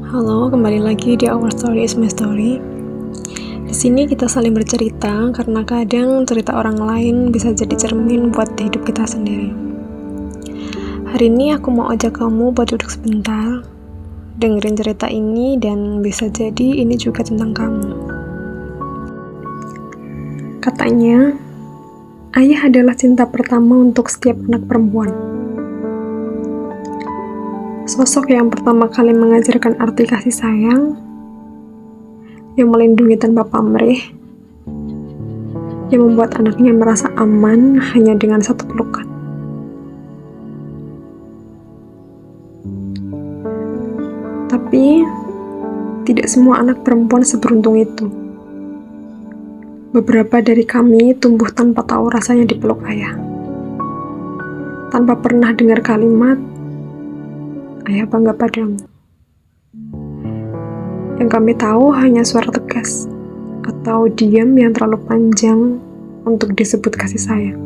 Halo, kembali lagi di Our Story is My Story. Di sini kita saling bercerita karena kadang cerita orang lain bisa jadi cermin buat hidup kita sendiri. Hari ini aku mau ajak kamu buat duduk sebentar, dengerin cerita ini dan bisa jadi ini juga tentang kamu. Katanya, ayah adalah cinta pertama untuk setiap anak perempuan. Sosok yang pertama kali mengajarkan arti kasih sayang, yang melindungi tanpa pamrih, yang membuat anaknya merasa aman hanya dengan satu pelukan. Tapi, tidak semua anak perempuan seberuntung itu. Beberapa dari kami tumbuh tanpa tahu rasanya dipeluk ayah. Tanpa pernah dengar kalimat, "Ayah bangga padamu." Yang kami tahu hanya suara tegas, atau diam yang terlalu panjang untuk disebut kasih sayang.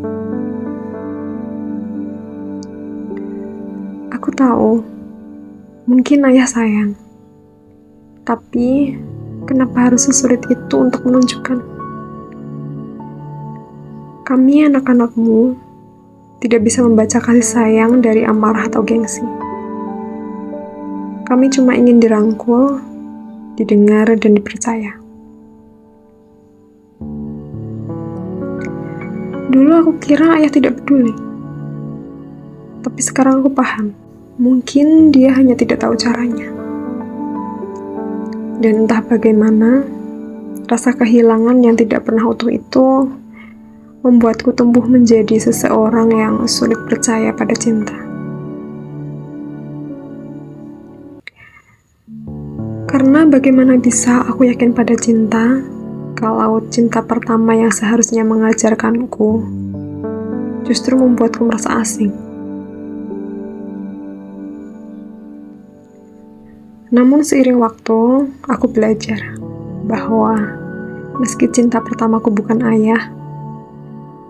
Aku tahu, mungkin ayah sayang. Tapi, kenapa harus sesulit itu untuk menunjukkan? Kami anak-anakmu tidak bisa membaca kasih sayang dari amarah atau gengsi. Kami cuma ingin dirangkul, didengar, dan dipercaya. Dulu aku kira ayah tidak peduli. Tapi sekarang aku paham, mungkin dia hanya tidak tahu caranya. Dan entah bagaimana, rasa kehilangan yang tidak pernah utuh itu membuatku tumbuh menjadi seseorang yang sulit percaya pada cinta. Karena bagaimana bisa aku yakin pada cinta kalau cinta pertama yang seharusnya mengajarkanku justru membuatku merasa asing. Namun seiring waktu, aku belajar bahwa meski cinta pertamaku bukan ayah,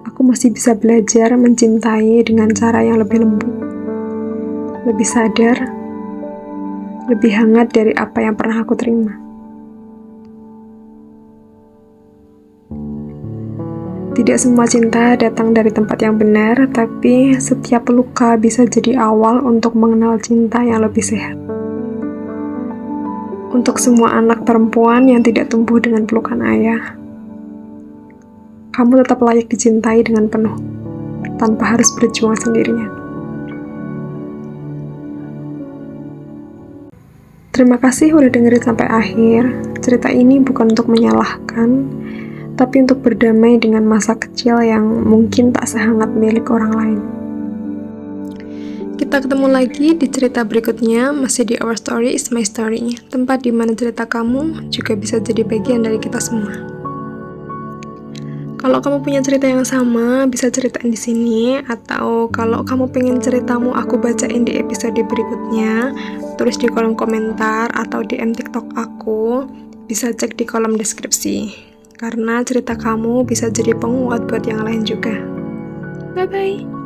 aku masih bisa belajar mencintai dengan cara yang lebih lembut, lebih sadar, lebih hangat dari apa yang pernah aku terima. Tidak semua cinta datang dari tempat yang benar, tapi setiap luka bisa jadi awal untuk mengenal cinta yang lebih sehat. Untuk semua anak perempuan yang tidak tumbuh dengan pelukan ayah, kamu tetap layak dicintai dengan penuh, tanpa harus berjuang sendirian. Terima kasih udah dengerin sampai akhir. Cerita ini bukan untuk menyalahkan, tapi untuk berdamai dengan masa kecil yang mungkin tak sehangat milik orang lain. Kita ketemu lagi di cerita berikutnya, masih di Our Story is My Story, tempat di mana cerita kamu juga bisa jadi bagian dari kita semua. Kalau kamu punya cerita yang sama, bisa ceritain di sini, atau kalau kamu pengen ceritamu aku bacain di episode berikutnya, tulis di kolom komentar atau DM TikTok aku, bisa cek di kolom deskripsi. Karena cerita kamu bisa jadi penguat buat yang lain juga. Bye-bye!